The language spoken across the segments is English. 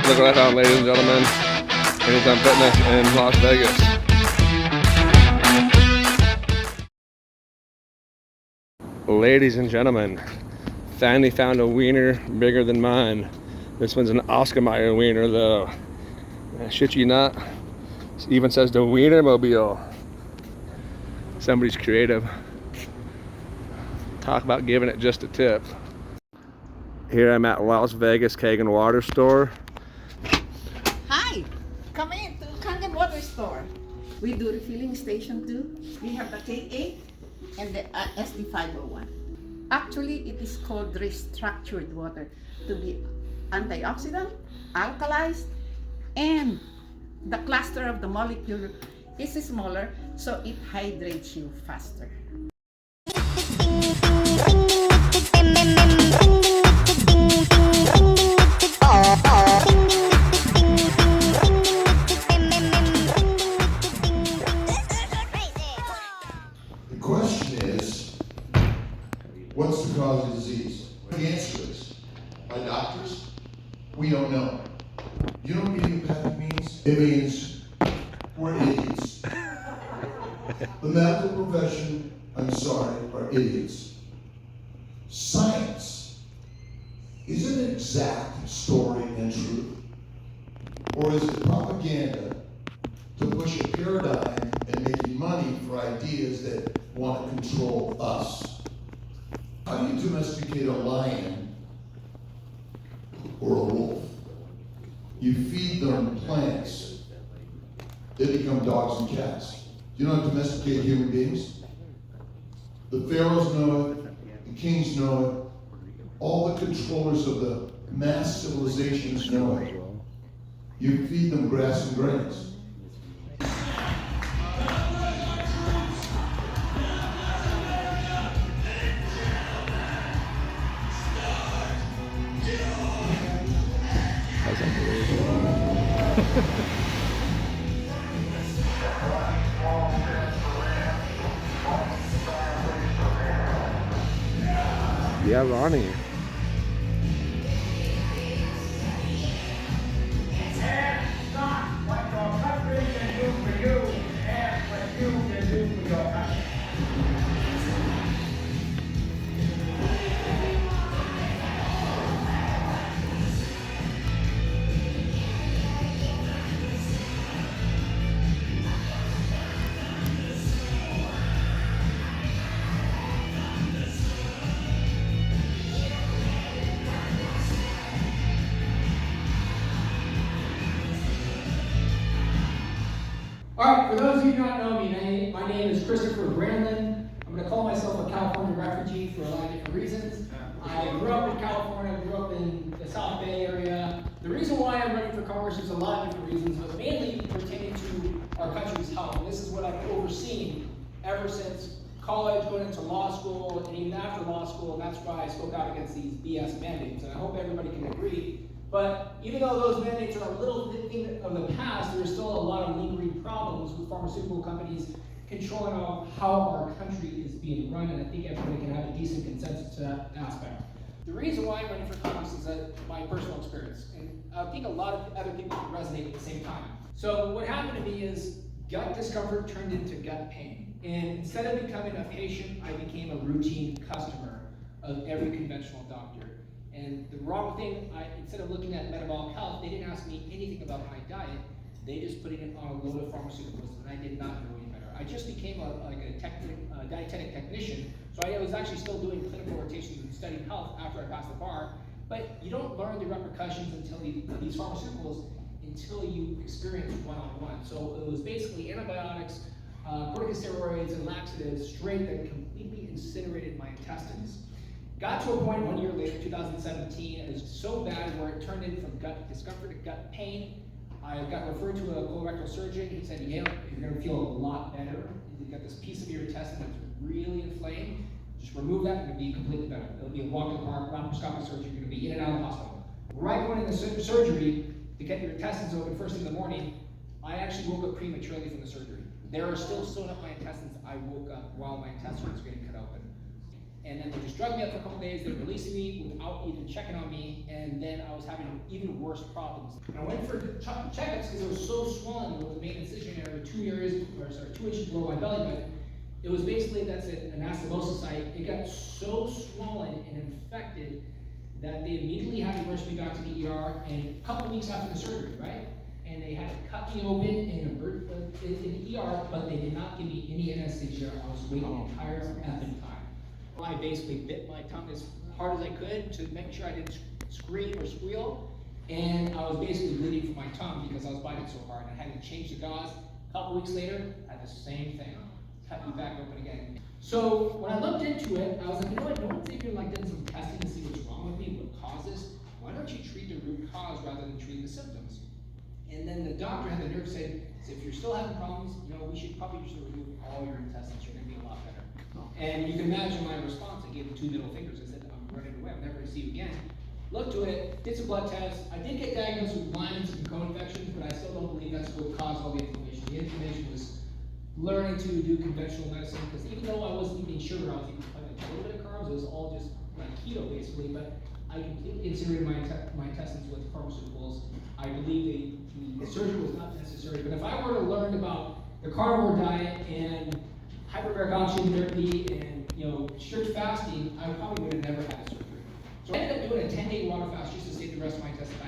Look what I found, ladies and gentlemen. Anytime Fitness in Las Vegas. Ladies and gentlemen, finally found a wiener bigger than mine. This one's an Oscar Mayer wiener though. Shit you not. It even says the Wiener Mobile. Somebody's creative. Talk about giving it just a tip. Here I'm at Las Vegas Keg and Water Store. Hi, come in to Keg and Water Store. We do refilling station too. We have the K8 and the SD501. Actually, it is called restructured water to be antioxidant, alkalized, and the cluster of the molecule is smaller, so it hydrates you faster. The question is, what's the cause of disease? The answer is, by doctors, we don't know. You know what idiopathic means? It means we're idiots. The medical profession, I'm sorry, are idiots. Science is an exact story and truth, or is it propaganda to push a paradigm and making money for ideas that want to control us? How do you domesticate a lion or a wolf? You feed them plants, they become dogs and cats. Do you know how to domesticate human beings? The pharaohs know it, the kings know it, all the controllers of the mass civilizations know it. You feed them grass and grains. That's unbelievable. Yeah, Ronnie. Alright, for those of you who do not know me, my name is Christopher Brandlin. I'm going to call myself a California refugee for a lot of different reasons. I grew up in California, grew up in the South Bay area. The reason why I'm running for Congress is a lot of different reasons, but mainly pertaining to our country's health. And this is what I've overseen ever since college, going into law school, and even after law school, and that's why I spoke out against these BS mandates. And I hope everybody can agree. But even though those mandates are a little thing of the past, there's still a lot of lingering problems with pharmaceutical companies controlling how our country is being run, and I think everybody can have a decent consensus to that aspect. The reason why I'm running for Congress is my personal experience, and I think a lot of other people can resonate at the same time. So what happened to me is gut discomfort turned into gut pain, and instead of becoming a patient, I became a routine customer of every conventional doctor. And the wrong thing, instead of looking at metabolic health, they didn't ask me anything about my diet. They just put it on a load of pharmaceuticals, and I did not know any better. I just became a dietetic technician, so I was actually still doing clinical rotations and studying health after I passed the bar. But you don't learn the repercussions until these pharmaceuticals until you experience one-on-one. So it was basically antibiotics, corticosteroids, and laxatives straight that completely incinerated my intestines. Got to a point 1 year later, 2017, it was so bad where it turned in from gut discomfort to gut pain. I got referred to a colorectal surgeon. He said, "Yeah, you're going to feel a lot better. You've got this piece of your intestine that's really inflamed. Just remove that, and it'll be completely better. It'll be a walk in the park, laparoscopic surgery. You're going to be in and out of the hospital." Right going into the surgery to get your intestines open first thing in the morning, I actually woke up prematurely from the surgery. They were still sewing up my intestines. I woke up while my intestines were getting cut open. And then they just drugged me up for a couple days, they released me without even checking on me, and then I was having even worse problems. And I went for checkups because it was so swollen with the main incision area, 2 inches below my belly button. It was basically, that's an anastomosis site. It got so swollen and infected that they immediately had to rush me back to the ER, and a couple weeks after the surgery, right? And they had to cut me open in the ER, but they did not give me any anesthesia. I was waiting the entire effing time. I basically bit my tongue as hard as I could to make sure I didn't scream or squeal, and I was basically bleeding from my tongue because I was biting so hard. I had to change the gauze. A couple weeks later, I had the same thing. Cut me back open again. So when I looked into it, I was like, you know what, no one's even done some testing to see what's wrong with me, what causes. Why don't you treat the root cause rather than treating the symptoms? And then the doctor had the nerve say, if you're still having problems, we should probably just remove all your intestines. You're going to be a lot better. And you can imagine my response. I gave him 2 middle fingers. I said, I'm running away. I'm never going to see you again. Looked to it, did some blood tests. I did get diagnosed with Lyme and co-infections, but I still don't believe that's what caused all the inflammation. The inflammation was learning to do conventional medicine, because even though I wasn't eating sugar, I was eating like a little bit of carbs. It was all just like keto, basically. But I completely incinerated my intestines with pharmaceuticals. I believe the surgery was not necessary. But if I were to learn about the carnivore diet and hyperbaric oxygen therapy and strict fasting, I probably would have never had a surgery. So I ended up doing a 10-day water fast just to save the rest of my intestines.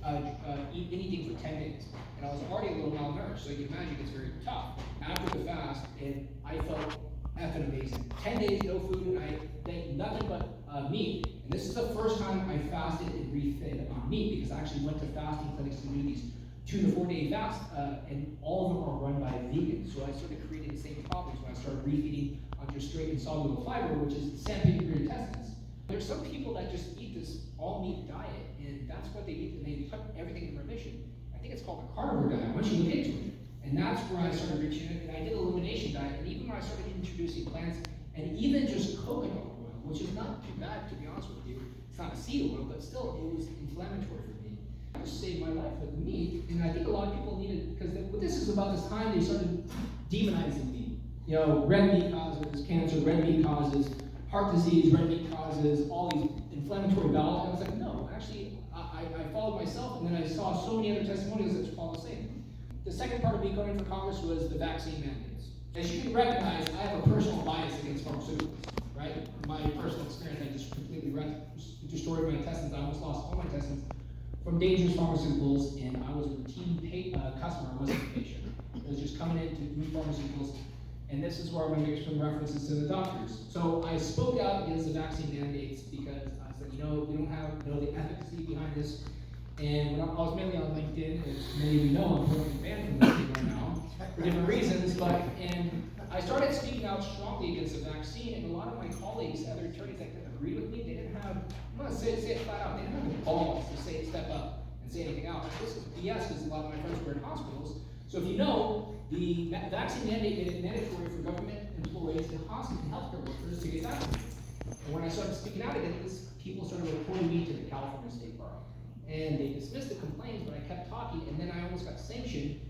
I didn't eat anything for 10 days, and I was already a little malnourished. So you can imagine it's very tough. After the fast, and I felt effing amazing. 10 days no food, and I ate nothing but meat. And this is the first time I fasted and refed on meat, because I actually went to fasting clinics to do these 2 to 4 day fasts, and all of them are run by vegans. So I started creating the same problems when I started refeeding on just straight insoluble fiber, which is sandpaper your intestines. There's some people that just eat this all meat diet, and that's what they eat, and they put everything in remission. I think it's called a carnivore diet once you look into it. And that's where I started reaching it, and I did an elimination diet, and even when I started introducing plants, and even just coconut oil, which is not too bad, to be honest with you. It's not a seed oil, but still, it was inflammatory for me. It saved my life with meat, and I think a lot of people needed, because what this is about this time, they started demonizing meat. Red meat causes cancer, red meat causes heart disease, red meat causes all these inflammatory bowel. And I was like, no, actually, I followed myself, and then I saw so many other testimonials that follow the same. The second part of me going for Congress was the vaccine mandates. As you can recognize, I have a personal bias against pharmaceuticals, right? My personal experience, I just completely destroyed my intestines. I almost lost all my intestines from dangerous pharmaceuticals, and I was a routine customer. I wasn't a patient. I was just coming in to new pharmaceuticals, and this is where I'm going to make some references to the doctors. So I spoke out against the vaccine mandates because I said, we don't know the efficacy behind this. And when I was mainly on LinkedIn, as many of you know, I'm permanently banned from LinkedIn right now for different reasons. And I started speaking out strongly against the vaccine, and a lot of my colleagues, other attorneys that agreed with me, they didn't have, I'm gonna say it flat out, they didn't have the balls to say step up and say anything else. This is BS because a lot of my friends were in hospitals. So if you know, the vaccine mandate made it mandatory for government employees and hospital and healthcare workers to get vaccinated. And when I started speaking out against this, people started reporting me to the California State Bar. And they dismissed the complaints, but I kept talking, and then I almost got sanctioned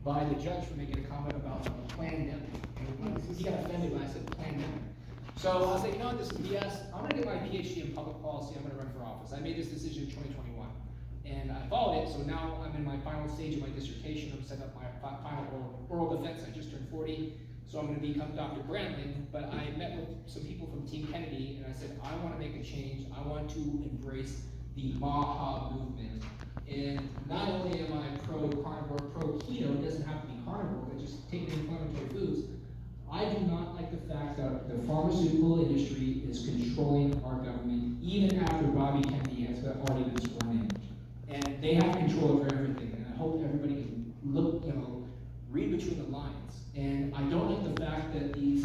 by the judge for making a comment about pandemic. He got offended when I said pandemic. So I was like, you know what, this is BS. I'm gonna get my PhD in public policy, I'm gonna run for office. I made this decision in 2021. And I followed it, so now I'm in my final stage of my dissertation. I'm setting up my final oral defense. I just turned 40, so I'm gonna become Dr. Brandlin. But I met with some people from Team Kennedy, and I said, I wanna make a change. I want to embrace the MAHA movement. And not only am I pro-carnivore, pro-keto, it doesn't have to be carnivore, but just taking inflammatory foods. I do not like the fact that the pharmaceutical industry is controlling our government, even after Bobby Kennedy has already been sworn in. And they have control over everything, and I hope everybody can look, read between the lines. And I don't like the fact that these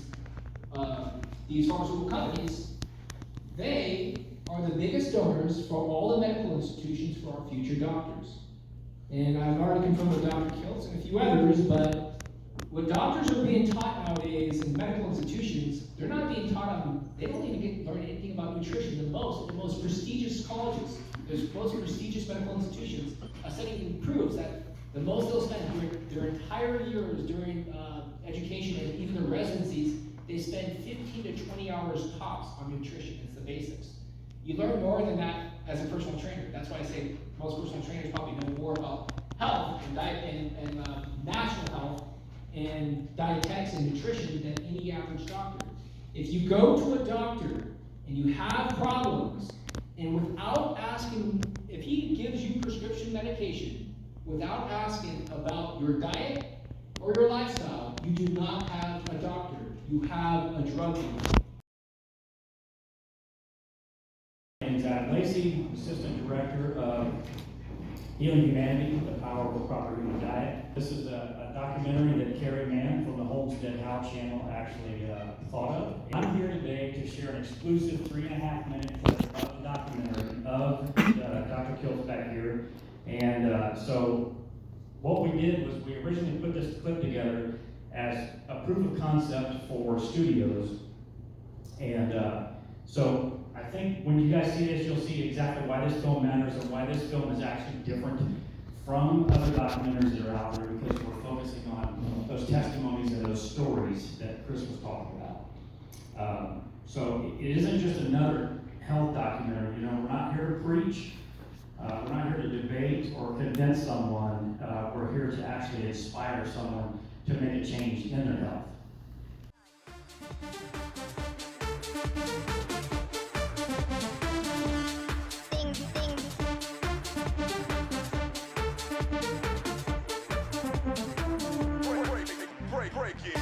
pharmaceutical companies, they are the biggest donors for all the medical institutions for our future doctors. And I've already confirmed with Dr. Kiltz and a few others, but what doctors are being taught nowadays in medical institutions, they're not being taught on, they don't even learn anything about nutrition. The most prestigious colleges, the most prestigious medical institutions, a study proves that the most they'll spend during their entire years during education and even their residencies, they spend 15 to 20 hours tops on nutrition. It's the basics. You learn more than that as a personal trainer. That's why I say most personal trainers probably know more about health and diet and natural health and dietetics and nutrition than any average doctor. If you go to a doctor and you have problems, and without asking, if he gives you prescription medication, without asking about your diet or your lifestyle, you do not have a doctor. You have a drug dealer. My name is Lacy, Assistant Director of Healing Humanity, The Power of a Proper Human Diet. This is a documentary that Carrie Mann from the Homestead How channel actually thought of. I'm here today to share an exclusive 3.5-minute clip of the documentary of Dr. Kiltz back here. And so what we did was we originally put this clip together as a proof of concept for studios. And so I think when you guys see this, you'll see exactly why this film matters and why this film is actually different from other documentaries that are out there, because we're focusing on those testimonies and those stories that Chris was talking about. So it isn't just another health documentary. You know, we're not here to preach. We're not here to debate or convince someone. We're here to actually inspire someone to make a change in their health. Break it.